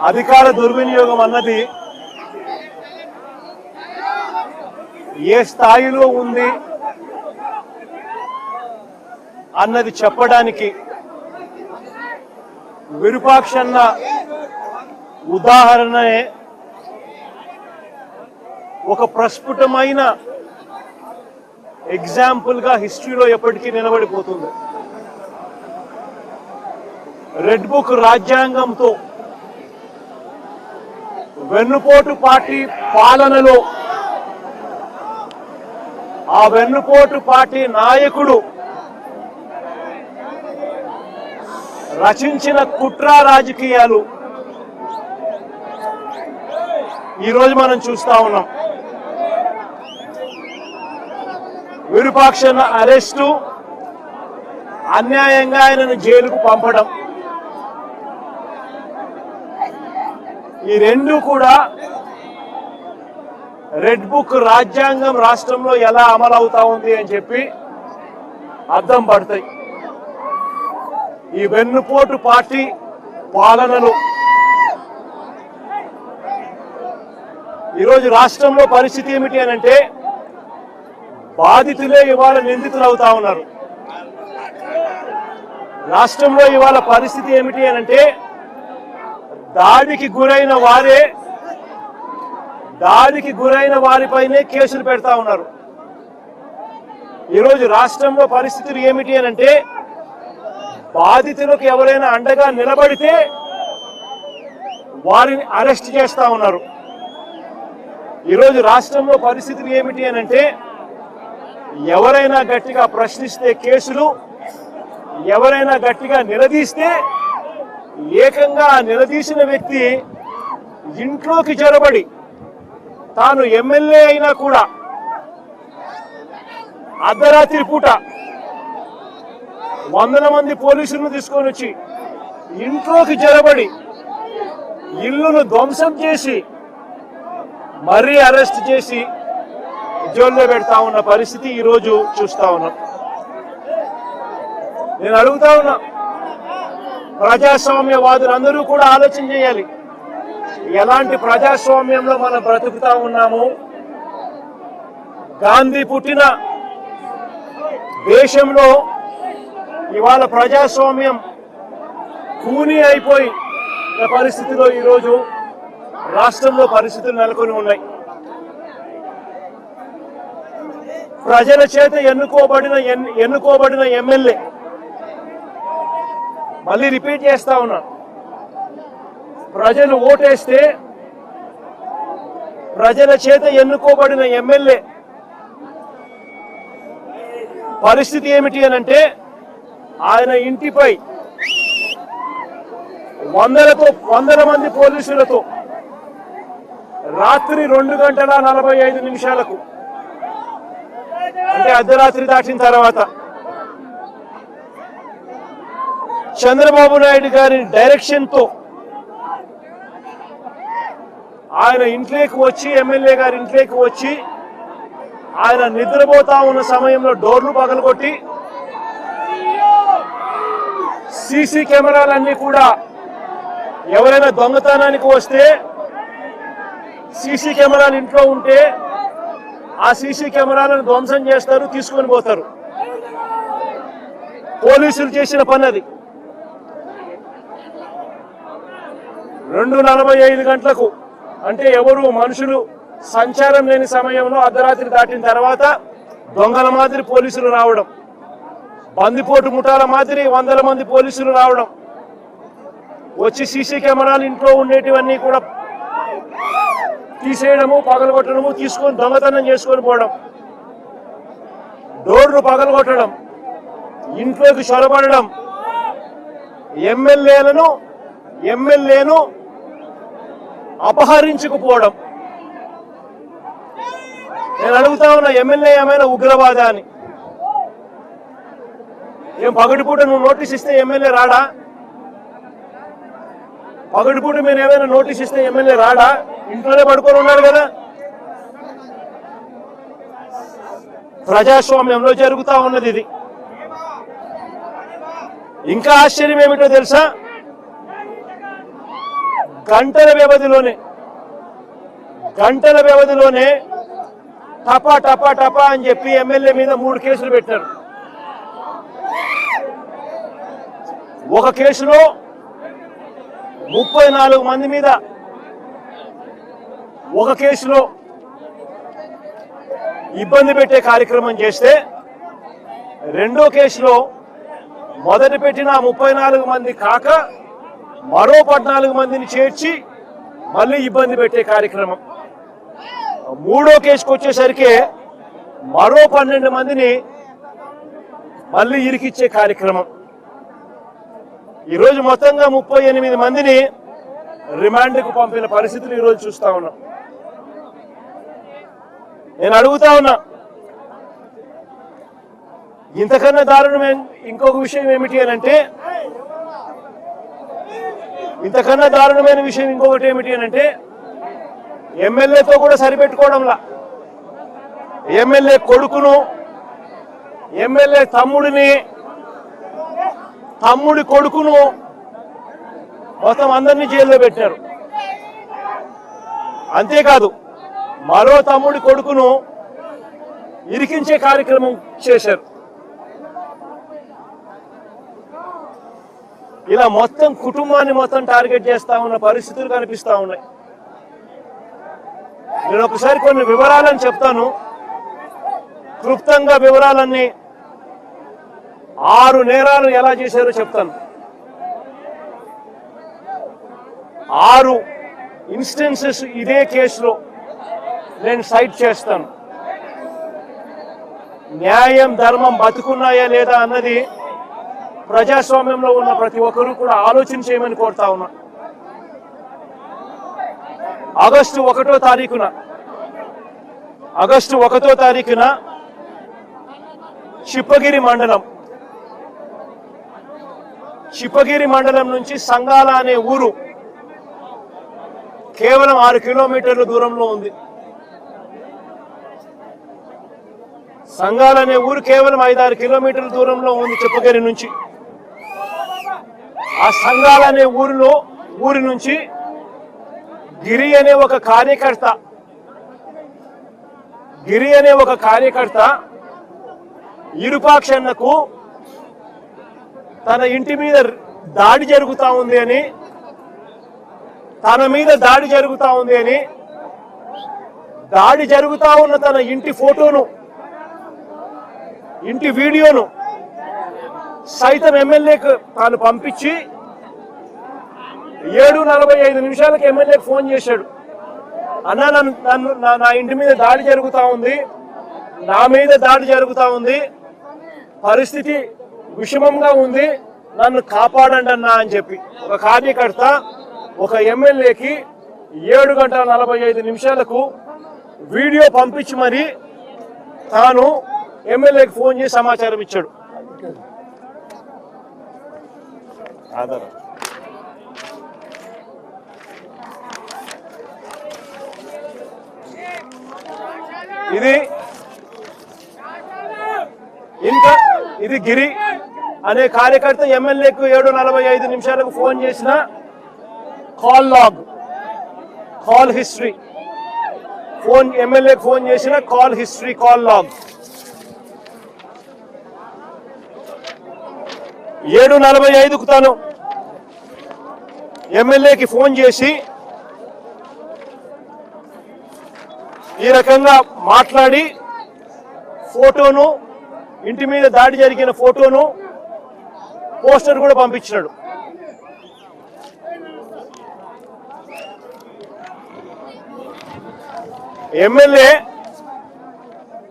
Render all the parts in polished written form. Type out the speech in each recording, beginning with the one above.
అధికార దుర్వినియోగం అన్నది ఏ స్థాయిలో ఉంది అన్నది చెప్పడానికి విరూపాక్షన్న ఉదాహరణే ఒక ప్రస్ఫుటమైన ఎగ్జాంపుల్ గా హిస్టరీలో ఎప్పటికీ నిలబడిపోతుంది. రెడ్ బుక్ రాజ్యాంగంతో వెన్నుపోటు పార్టీ పాలనలో ఆ వెన్నుపోటు పార్టీ నాయకుడు రచించిన కుట్ర రాజకీయాలు ఈరోజు మనం చూస్తా ఉన్నాం. విరూపాక్షన్న అరెస్టు, అన్యాయంగా ఆయనను జైలుకు పంపడం, ఈ రెండు కూడా రెడ్ బుక్ రాజ్యాంగం రాష్ట్రంలో ఎలా అమలు అవుతా ఉంది అని చెప్పి అర్థం పడతాయి. ఈ వెన్నుపోటు పార్టీ పాలనలో ఈరోజు రాష్ట్రంలో పరిస్థితి ఏమిటి అని అంటే బాధితులే ఇవాళ నిందితులు అవుతా ఉన్నారు. రాష్ట్రంలో ఇవాళ పరిస్థితి ఏమిటి అని అంటే దాడికి గురైన వారిపైనే కేసులు పెడతా ఉన్నారు. ఈరోజు రాష్ట్రంలో పరిస్థితులు ఏమిటి అని అంటే బాధితులకు ఎవరైనా అండగా నిలబడితే వారిని అరెస్ట్ చేస్తా ఉన్నారు. ఈరోజు రాష్ట్రంలో పరిస్థితులు ఏమిటి అని అంటే ఎవరైనా గట్టిగా ప్రశ్నిస్తే కేసులు, ఎవరైనా గట్టిగా నిలదీస్తే ఏకంగా నిలదీసిన వ్యక్తి ఇంట్లోకి జొరబడి తాను ఎమ్మెల్యే అయినా కూడా అర్ధరాత్రి పూట వందల మంది పోలీసులను తీసుకొని వచ్చి ఇంట్లోకి జొరబడి ఇల్లును ధ్వంసం చేసి మరీ అరెస్ట్ చేసి జైల్లో పెడతా ఉన్న పరిస్థితి ఈరోజు చూస్తా ఉన్నాం. నేను అడుగుతా ఉన్నా, ప్రజాస్వామ్యవాదులందరూ కూడా ఆలోచన చేయాలి. ఎలాంటి ప్రజాస్వామ్యంలో మనం బ్రతుకుతా ఉన్నాము? గాంధీ పుట్టిన దేశంలో ఇవాళ ప్రజాస్వామ్యం కూని అయిపోయి పరిస్థితిలో ఈరోజు రాష్ట్రంలో పరిస్థితులు నెలకొని ఉన్నాయి. ప్రజల చేత ఎన్నుకోబడిన ఎమ్మెల్యే, మళ్ళీ రిపీట్ చేస్తా ఉన్నా, ప్రజలు ఓటేస్తే ప్రజల చేత ఎన్నుకోబడిన ఎమ్మెల్యే పరిస్థితి ఏమిటి అనంటే ఆయన ఇంటిపై వందల మంది పోలీసులతో రాత్రి 2:45 అంటే అర్ధరాత్రి దాటిన తర్వాత చంద్రబాబు నాయుడు గారి డైరెక్షన్ తో ఆయన ఇంట్లోకి వచ్చి, ఎమ్మెల్యే గారి ఇంట్లోకి వచ్చి ఆయన నిద్రపోతా ఉన్న సమయంలో డోర్లు పగలగొట్టి సీసీ కెమెరాలన్నీ కూడా ఎవరైనా దొంగతనానికి వస్తే సీసీ కెమెరాలు ఇంట్లో ఉంటే ఆ సీసీ కెమెరాలను ధ్వంసం చేస్తారు, తీసుకొని పోతారు. పోలీసులు చేసిన పని అది. 2:45 అంటే మనుషులు సంచారం లేని సమయంలో అర్ధరాత్రి దాటిన తర్వాత దొంగల మాదిరి పోలీసులు రావడం, బందిపోటు ముఠాల మాదిరి వందల మంది పోలీసులు రావడం, వచ్చి సీసీ కెమెరాలు ఇంట్లో ఉండేటివన్నీ కూడా తీసేయడము, పగలగొట్టడము, తీసుకొని దొంగతనం చేసుకొని పోవడం, డోర్లు పగలగొట్టడం, ఇంట్లోకి చొరబడడం, ఎమ్మెల్యేను అపహరించుకుపోవడం. నేను అడుగుతా ఉన్నా, ఎమ్మెల్యే ఏమైనా ఉగ్రవాదా అని? ఏం పగటిపూట నువ్వు నోటీస్ ఇస్తే ఎమ్మెల్యే రాడా? పగటిపూట మీరు ఏమైనా నోటీస్ ఇస్తే ఎమ్మెల్యే రాడా? ఇంట్లోనే పడుకొని ఉన్నాడు కదా. ప్రజాస్వామ్యంలో జరుగుతా ఉన్నది ఇది. ఇంకా ఆశ్చర్యం ఏమిటో తెలుసా, గంటల వ్యవధిలోనే టపా టపా టపా అని చెప్పి ఎమ్మెల్యే మీద 3 కేసులు పెట్టారు. ఒక కేసులో 34 మంది మీద, ఒక కేసులో ఇబ్బంది పెట్టే కార్యక్రమం చేస్తే, రెండో కేసులో మొదటి పెట్టిన 34 మంది కాక మరో 14 మందిని చేర్చి మళ్ళీ ఇబ్బంది పెట్టే కార్యక్రమం. మూడో కేసుకు వచ్చేసరికి మరో 12 మందిని మళ్ళీ ఇరికిచ్చే కార్యక్రమం. ఈరోజు మొత్తంగా 38 మందిని రిమాండ్కు పంపిన పరిస్థితులు ఈరోజు చూస్తా ఉన్నాం. నేను అడుగుతా ఉన్నా, ఇంతకన్నా దారుణమే ఇంకొక విషయం ఏమిటి అని అంటే, ఇంతకన్నా దారుణమైన విషయం ఇంకొకటి ఏమిటి అని అంటే, ఎమ్మెల్యేతో కూడా సరిపెట్టుకోవడంలా ఎమ్మెల్యే కొడుకును, ఎమ్మెల్యే తమ్ముడి కొడుకును మొత్తం అందరినీ జైల్లో పెట్టారు. అంతేకాదు మరో తమ్ముడి కొడుకును ఇరికించే కార్యక్రమం చేశారు. ఇలా మొత్తం కుటుంబాన్ని మొత్తం టార్గెట్ చేస్తా ఉన్న పరిస్థితులు కనిపిస్తా ఉన్నాయి. నేను ఒకసారి కొన్ని వివరాలను చెప్తాను, క్లుప్తంగా వివరాలన్నీ. 6 నేరాలు ఎలా చేశారో చెప్తాను. 6 ఇన్స్టెన్సెస్ ఇదే కేసులో నేను సైట్ చేస్తాను. న్యాయం ధర్మం బతుకున్నాయా లేదా అన్నది ప్రజాస్వామ్యంలో ఉన్న ప్రతి ఒక్కరూ కూడా ఆలోచన చేయమని కోరుతా ఉన్నా. ఆగస్టు 1వ తారీఖున చిప్పగిరి మండలం నుంచి సంగాల అనే ఊరు కేవలం 6 కిలోమీటర్ల దూరంలో ఉంది. సంగాల అనే ఊరు కేవలం 5-6 కిలోమీటర్ల దూరంలో ఉంది చిప్పగిరి నుంచి. ఆ సంగాల అనే ఊరి నుంచి గిరి అనే ఒక కార్యకర్త ఇరుపాక్షన్నకు తన ఇంటి మీద దాడి జరుగుతా ఉంది అని, దాడి జరుగుతా ఉన్న తన ఇంటి ఫోటోను, ఇంటి వీడియోను సైతం ఎమ్మెల్యేకు తాను పంపించి 7:45 ఎమ్మెల్యేకి ఫోన్ చేశాడు. అన్నా, నా ఇంటి మీద దాడి జరుగుతా ఉంది, నా మీద దాడి జరుగుతా ఉంది, పరిస్థితి విషమంగా ఉంది, నన్ను కాపాడండి అన్నా అని చెప్పి ఒక కార్యకర్త ఒక ఎమ్మెల్యేకి 7:45 వీడియో పంపించి మరి తాను ఎమ్మెల్యేకి ఫోన్ చేసి సమాచారం ఇచ్చాడు. ఇది గిరి అనే కార్యకర్త ఎమ్మెల్యేకు 7:45 ఫోన్ చేసిన కాల్ హిస్టరీ, ఎమ్మెల్యేకి ఫోన్ చేసిన కాల్ లాగ్. 7:45 తాను ఎమ్మెల్యేకి ఫోన్ చేసి ఈ రకంగా మాట్లాడి ఫోటోను, ఇంటి మీద దాడి జరిగిన ఫోటోను, పోస్టర్ కూడా పంపించాడు. ఎమ్మెల్యే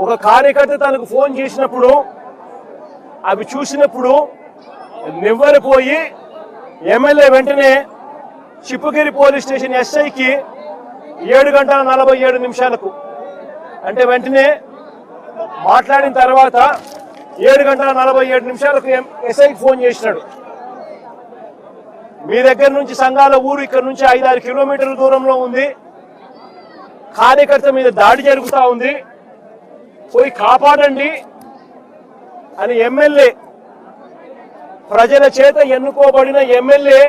ఒక కార్యకర్త తనకు ఫోన్ చేసినప్పుడు అవి చూసినప్పుడు నివ్వెరపోయి ఎమ్మెల్యే వెంటనే చిప్పగిరి పోలీస్ స్టేషన్ ఎస్ఐకి 7:47 అంటే వెంటనే మాట్లాడిన తర్వాత 7:47 ఎస్ఐకి ఫోన్ చేసినాడు. మీ దగ్గర నుంచి సంగాల ఊరు ఇక్కడ నుంచి 5-6 కిలోమీటర్ల దూరంలో ఉంది, కార్యకర్త మీద దాడి జరుగుతూ ఉంది, పోయి కాపాడండి అని ఎమ్మెల్యే ప్రజల చేత ఎన్నుకోబడిన ఎమ్మెల్యే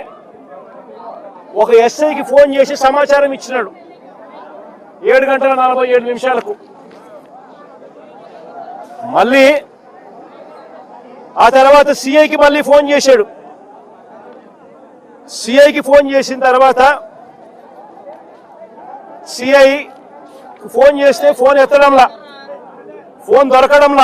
ఒక ఎస్ఐకి ఫోన్ చేసి సమాచారం ఇచ్చినాడు 7:47 మళ్ళీ ఆ తర్వాత సిఐకి మళ్ళీ ఫోన్ చేశాడు. సిఐకి ఫోన్ చేసిన తర్వాత సిఐ ఫోన్ చేస్తే ఫోన్ ఎత్తడంలా, ఫోన్ దొరకడంలా.